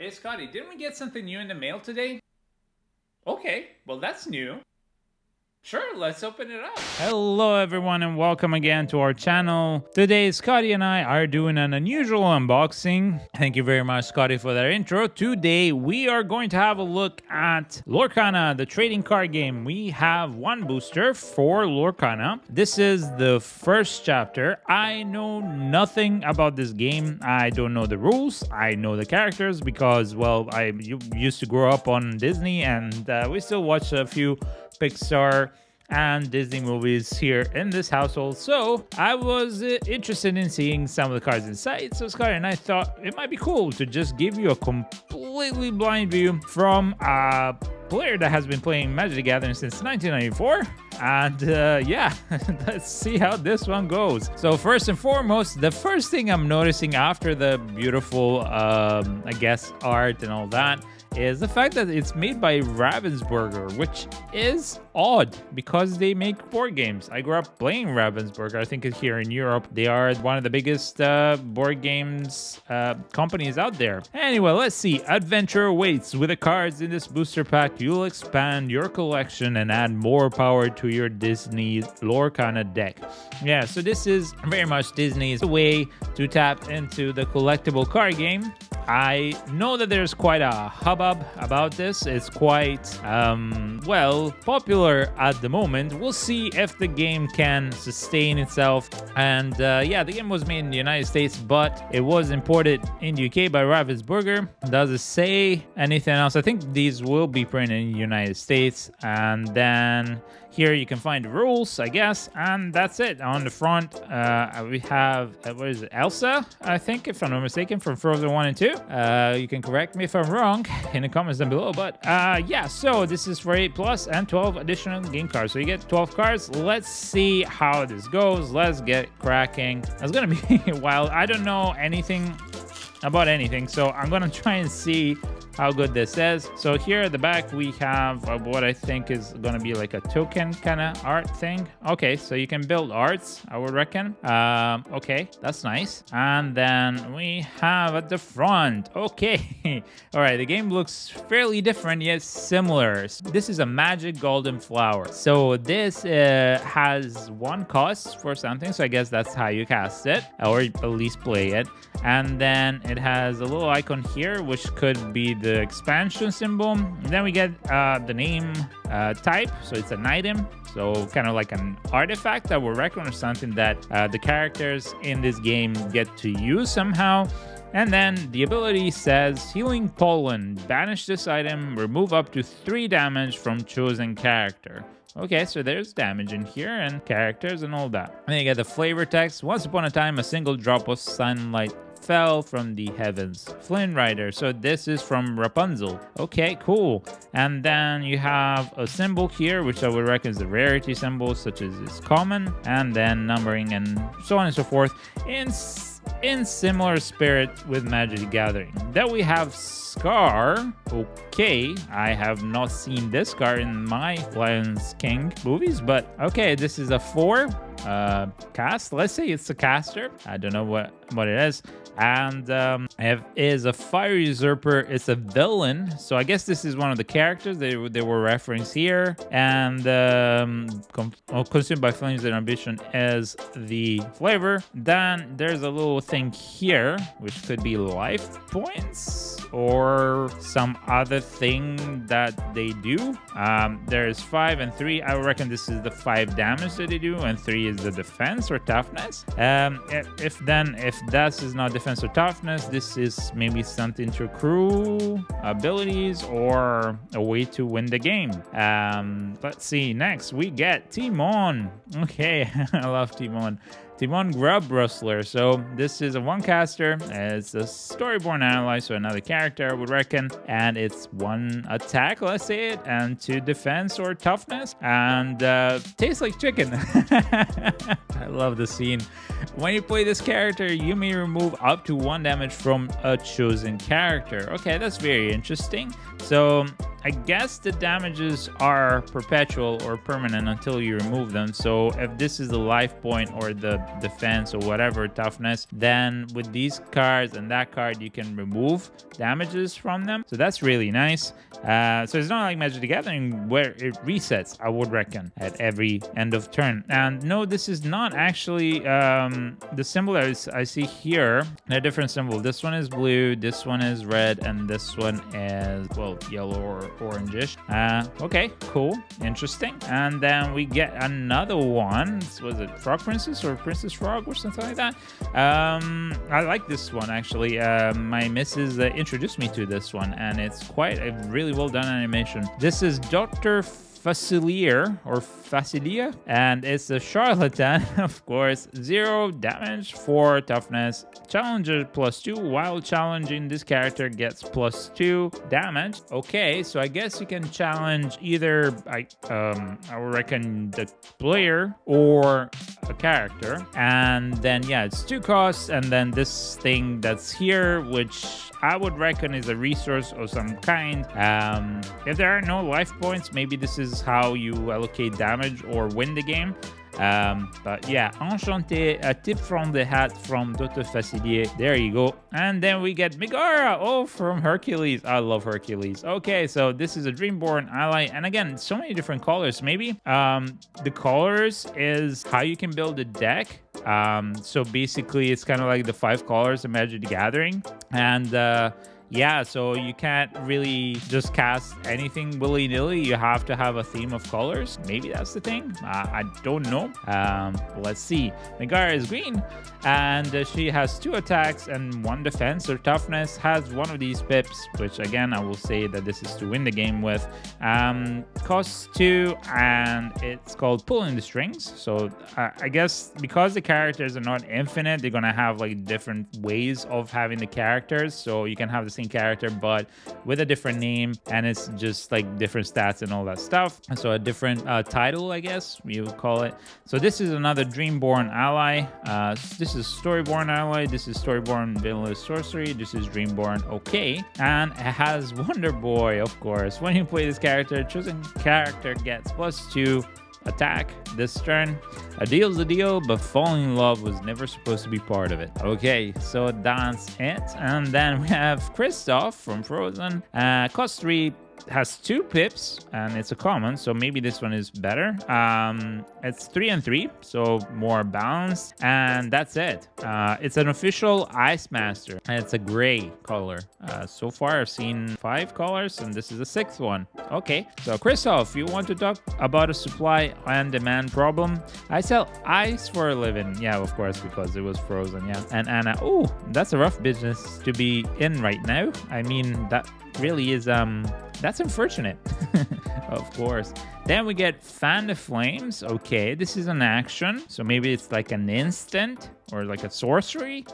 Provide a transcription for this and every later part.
Hey Scotty, didn't we get something new in the mail today? Okay, well that's new. Sure, let's open it up. Hello everyone and welcome again to our channel. Today Scotty and I are doing an unusual unboxing. Thank you very much Scotty for that intro. Today we are going to have a look at Lorcana, the trading card game. We have one booster for Lorcana. This is the first chapter. I know nothing about this game. I don't know the rules. I know the characters because, well, I used to grow up on Disney and we still watch a few Pixar and Disney movies here in this household. So I was interested in seeing some of the cards inside. So Scotty and I thought it might be cool to just give you a completely blind view from a player that has been playing Magic the Gathering since 1994. And yeah, let's see how this one goes. So first and foremost, the first thing I'm noticing after the beautiful, I guess, art and all that is the fact that it's made by Ravensburger, which is odd because they make board games. I grew up playing Ravensburger. I think here in Europe, they are one of the biggest board games companies out there. Anyway, let's see. Adventure awaits. With the cards in this booster pack, you'll expand your collection and add more power to your Disney Lorcana deck. Yeah, so this is very much Disney's way to tap into the collectible card game. I know that there's quite a hubbub about this. It's quite, well, popular at the moment. We'll see if the game can sustain itself. And yeah, the game was made in the United States, but it was imported in the UK by Ravensburger. Does it say anything else? I think these will be printed in the United States. And then here you can find the rules, I guess, and that's it. On the front, we have, what is it, Elsa, I think, if I'm not mistaken, from Frozen 1 and 2. You can correct me if I'm wrong in the comments down below, but yeah, so this is for 8+ and 12 additional game cards. So you get 12 cards. Let's see how this goes. Let's get cracking. It's gonna be wild. I don't know anything about anything, so I'm gonna try and see how good this is. So here at the back we have what I think is gonna be like a token kind of art thing. Okay, so you can build arts, I would reckon. Okay, that's nice. And then we have at the front, okay. All right, the game looks fairly different yet similar. This is a magic golden flower. So this has one cost for something, so I guess that's how you cast it, or at least play it. And then it has a little icon here, which could be the expansion symbol. And then we get the name type, so it's an item, so kind of like an artifact that will recognize something that the characters in this game get to use somehow. And then the ability says Healing Pollen. Banish this item, remove up to 3 damage from chosen character. Okay, so there's damage in here and characters and all that. And then you get the flavor text. Once upon a time, a single drop of sunlight fell from the heavens. Flynn Rider. So this is from Rapunzel. Okay, cool. And then you have a symbol here, which I would reckon is the rarity symbol, such as is common, and then numbering and so on and so forth. In similar spirit with Magic the Gathering. Then we have Scar. Okay, I have not seen this Scar in my Lions King movies, but okay, this is a 4 cast. Let's say it's a caster. I don't know what it is. And is a fire usurper. It's a villain, so I guess this is one of the characters they were referenced here. And consumed by flames and ambition is the flavor. Then there's a little thing here which could be life points or some other thing that they do. There's 5 and 3. I reckon this is the 5 damage that they do, and 3 is the defense or toughness. If that is not defense or toughness, this is maybe something to accrue abilities or a way to win the game. Let's see. Next we get Timon. Okay, I love Timon. Timon Grub Rustler. So this is a 1 caster. It's a storyborn ally, so another character I would reckon. And it's 1 attack, let's say it, and 2 defense or toughness. And tastes like chicken. I love the scene. When you play this character, you may remove up to 1 damage from a chosen character. Okay, that's very interesting. So I guess the damages are perpetual or permanent until you remove them. So if this is the life point or the defense or whatever toughness, then with these cards and that card, you can remove damages from them. So that's really nice. So it's not like Magic the Gathering where it resets, I would reckon, at every end of turn. And no, this is not actually the symbol I see here. A different symbol. This one is blue, this one is red, and this one is, well, yellow or orangish. Okay, cool, interesting. And then we get another one. Was it Frog Princess or Princess Frog or something like that? I like this one actually. My missus introduced me to this one, and it's quite a really well done animation. This is Dr. Facilier or Facilia, and it's a charlatan, of course. 0 damage, 4 toughness, challenger +2. While challenging, this character gets +2 damage. Okay, so I guess you can challenge either I would reckon the player or a character, and then yeah, it's 2 costs, and then this thing that's here, which I would reckon is a resource of some kind. If there are no life points, maybe this is how you allocate damage or win the game. But yeah, Enchanté, a tip from the hat from Dr. Facilier. There you go. And then we get Megara, oh, from Hercules. I love Hercules. Okay, so this is a Dreamborn ally. And again, so many different colors. Maybe the colors is how you can build a deck. So basically, it's kind of like the 5 colors in Magic the Gathering. And yeah, so you can't really just cast anything willy-nilly. You have to have a theme of colors. Maybe that's the thing. I don't know. Let's see. Megara is green, and she has 2 attacks and 1 defense. Her toughness has one of these pips, which again, I will say that this is to win the game with. Costs 2, and it's called Pulling the Strings. So I guess because the characters are not infinite, they're gonna have like different ways of having the characters. So you can have the same character but with a different name, and it's just like different stats and all that stuff. So a different title, I guess you would call it. So this is another Dreamborn ally. This is Storyborn ally. This is Storyborn Vanilla Sorcery. This is Dreamborn. Okay, and it has Wonder Boy, of course. When you play this character, chosen character gets +2 attack this turn. A deal's a deal, but falling in love was never supposed to be part of it. Okay, so that's it. And then we have Kristoff from Frozen. Cost 3, has 2 pips, and it's a common, so maybe this one is better. It's 3 and 3, so more balanced, and that's it. It's an official Ice Master, and it's a gray color. So far I've seen 5 colors, and this is the 6th one. Okay, so Kristoff, you want to talk about a supply and demand problem? I sell ice for a living. Yeah, of course, because it was Frozen. Yeah, and Anna, oh, that's a rough business to be in right now. I mean, that really is that's unfortunate. Of course. Then we get Fan the Flames. Okay, this is an action, so maybe it's like an instant or like a sorcery.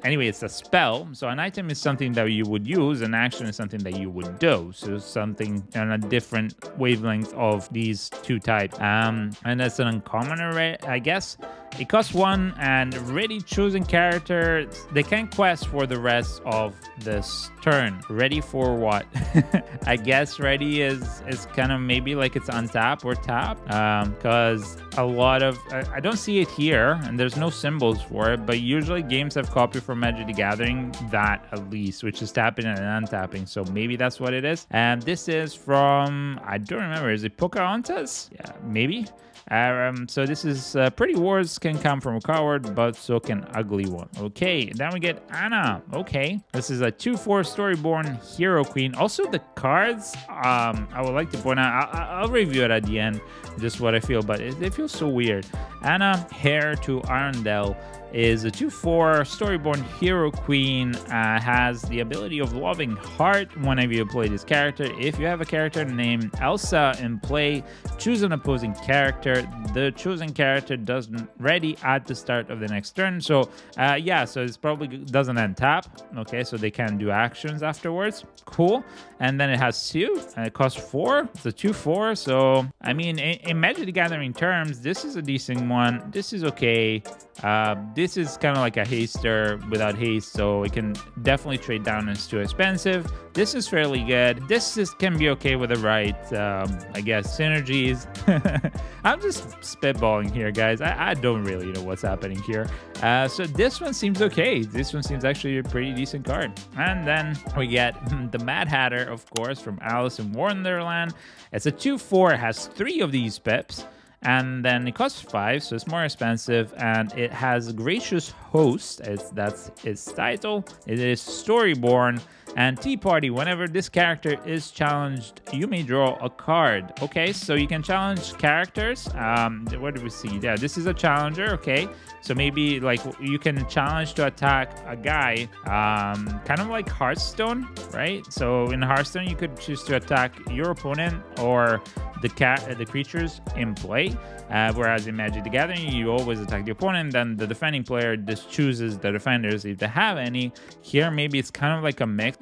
Anyway, it's a spell. So an item is something that you would use, an action is something that you would do. So something on a different wavelength of these 2 types. And that's an uncommon array, I guess. It costs 1, and ready chosen character, they can quest for the rest of this turn. Ready for what? I guess ready is kind of maybe like it's on tap or tap, because a lot of I don't see it here, and there's no symbols for it, but usually games have copied from Magic the Gathering that at least, which is tapping and untapping. So maybe that's what it is. And this is from, I don't remember, is it Pocahontas? Yeah, maybe. So this is pretty words can come from a coward, but so can ugly one. Okay, then we get Anna. Okay, this is a 2/4 Storyborn Hero Queen. Also the cards, I would like to point out, I'll review it at the end, just what I feel, but it feels so weird. Anna, Heir to Arundel, is a 2/4 Storyborn Hero Queen. Has the ability of Loving Heart whenever you play this character. If you have a character named Elsa in play, choose an opposing character. The chosen character doesn't ready at the start of the next turn. So yeah, so it's probably doesn't end tap. Okay, so they can do actions afterwards. Cool. And then it has 2, and it costs 4. It's a 2/4. So I mean, in Magic the Gathering terms, this is a decent one. This is okay. This is kind of like a haster without haste, so it can definitely trade down. It's too expensive. This is fairly good. Can be okay with the right, I guess, synergies. I'm just spitballing here, guys. I don't really know what's happening here. So this one seems okay. This one seems actually a pretty decent card. And then we get the Mad Hatter, of course, from Alice in Wonderland. It's a 2/4. It has 3 of these pips. And then it costs 5, so it's more expensive, and it has Gracious Host. That's its title. It is Storyborn and Tea Party. Whenever this character is challenged, you may draw a card. Okay, so you can challenge characters. What do we see? Yeah, this is a challenger. Okay, so maybe like you can challenge to attack a guy, kind of like Hearthstone, right? So in Hearthstone, you could choose to attack your opponent or the creatures in play, whereas in Magic the Gathering, you always attack the opponent, then the defending player just chooses the defenders if they have any. Here, maybe it's kind of like a mix,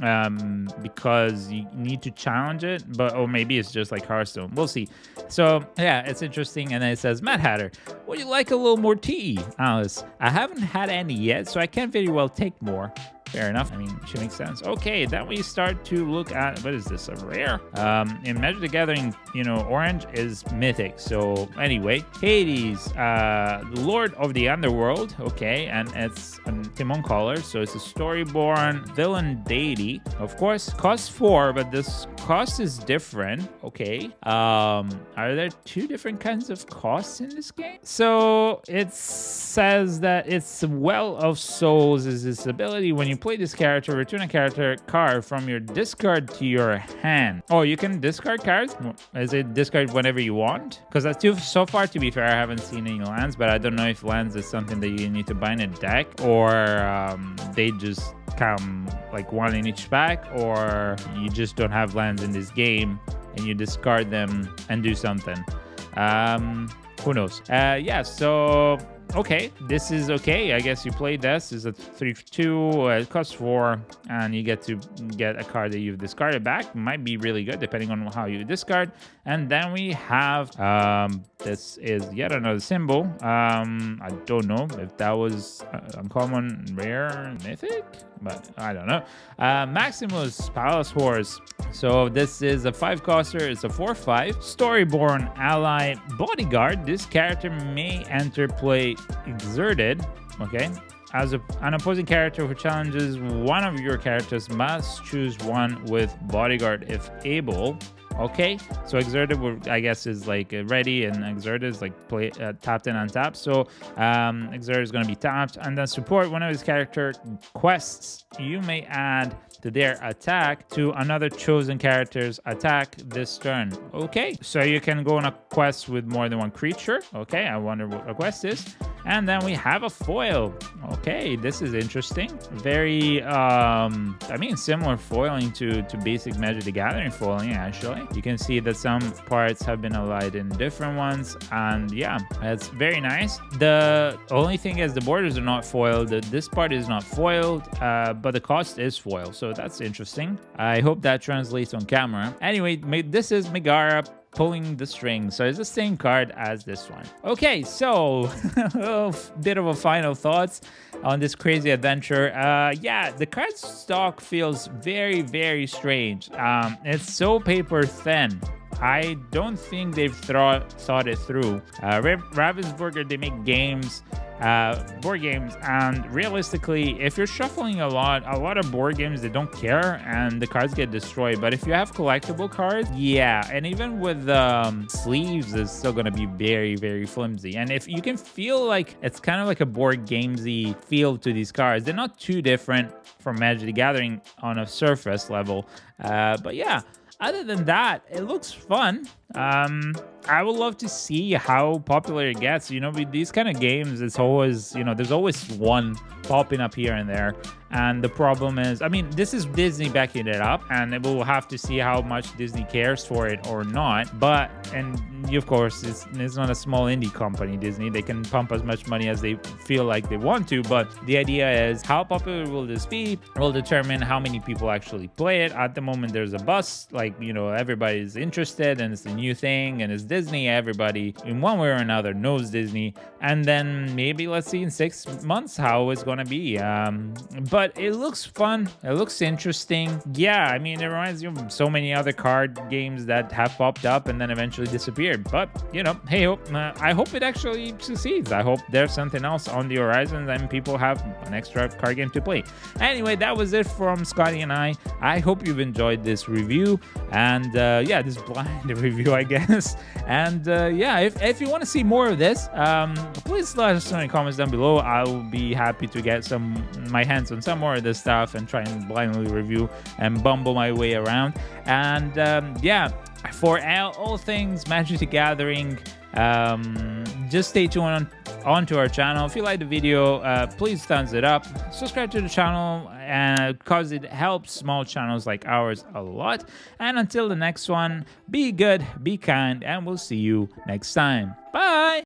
because you need to challenge it, or maybe it's just like Hearthstone. We'll see. So yeah, it's interesting. And then it says, Mad Hatter, would you like a little more tea, Alice? I haven't had any yet, so I can't very well take more. Fair enough. I mean, she makes sense. Okay, then we start to look at, what is this, a rare? In Magic the Gathering, orange is mythic. So anyway, Hades, Lord of the Underworld. Okay, and it's a Timon color, so it's a Storyborn villain deity. Of course, costs 4, but this cost is different. Okay, are there 2 different kinds of costs in this game? So it says that it's Well of Souls is this ability. When you play this character, return a character card from your discard to your hand. Oh, you can discard cards? Is it discard whenever you want? Because that's so far, to be fair, I haven't seen any lands, but I don't know if lands is something that you need to buy in a deck, or they just come like one in each pack, or you just don't have lands in this game and you discard them and do something. Who knows? Yeah, so okay, this is okay. I guess you play this. It's a 3/2. It costs 4, and you get to get a card that you've discarded back. Might be really good depending on how you discard. And then we have this is yet another symbol. I don't know if that was uncommon, rare, mythic, but I don't know. Maximus Palace Horse. So this is a 5-coster. It's a 4/5 Storyborn ally bodyguard. This character may enter play exerted. Okay, as an opposing character who challenges one of your characters must choose one with bodyguard if able. Okay, so exerted I guess is like ready, and exerted is like play tapped and untapped. So exerted is going to be tapped, and then support one of his character quests. You may add to their attack to another chosen character's attack this turn. Okay, so you can go on a quest with more than one creature. Okay, I wonder what a quest is. And then we have a foil. Okay, this is interesting. Very, I mean, similar foiling to basic Magic the Gathering foiling, actually. You can see that some parts have been allied in different ones. And yeah, it's very nice. The only thing is the borders are not foiled. This part is not foiled, but the cost is foiled. So that's interesting. I hope that translates on camera. Anyway, this is Megara pulling the string, so it's the same card as this one. Okay, so a bit of a final thoughts on this crazy adventure. Yeah, the card stock feels very, very strange. It's so paper thin. I don't think they've thought it through. Ravensburger, they make games, board games, and realistically, if you're shuffling a lot of board games, they don't care and the cards get destroyed. But if you have collectible cards, yeah, and even with sleeves, it's still gonna be very, very flimsy. And if you can feel like it's kind of like a board gamesy feel to these cards, they're not too different from Magic the Gathering on a surface level. But yeah. Other than that, it looks fun. I would love to see how popular it gets. With these kind of games, it's always, there's always one popping up here and there. And the problem is, I mean, this is Disney backing it up, and we'll have to see how much Disney cares for it or not. But, and of course, it's not a small indie company, Disney. They can pump as much money as they feel like they want to. But the idea is, how popular will this be will determine how many people actually play it. At the moment, there's a buzz, like, you know, everybody's interested and it's a new thing and it's Disney. Everybody in one way or another knows Disney. And then maybe let's see in 6 months how it's gonna be. But it looks fun. It looks interesting. Yeah, I mean, it reminds me of so many other card games that have popped up and then eventually disappeared. But, you know, hey, I hope it actually succeeds. I hope there's something else on the horizon and people have an extra card game to play. Anyway, that was it from Scotty and I. I hope you've enjoyed this review. And yeah, this blind review, I guess. And yeah, if you want to see more of this, please let us know in the comments down below. I will be happy to get my hands on some more of this stuff and try and blindly review and bumble my way around. And yeah, for all things Magic the Gathering, just stay tuned onto our channel. If you like the video, please thumbs it up, subscribe to the channel, because it helps small channels like ours a lot. And until the next one, be good, be kind, and we'll see you next time. Bye.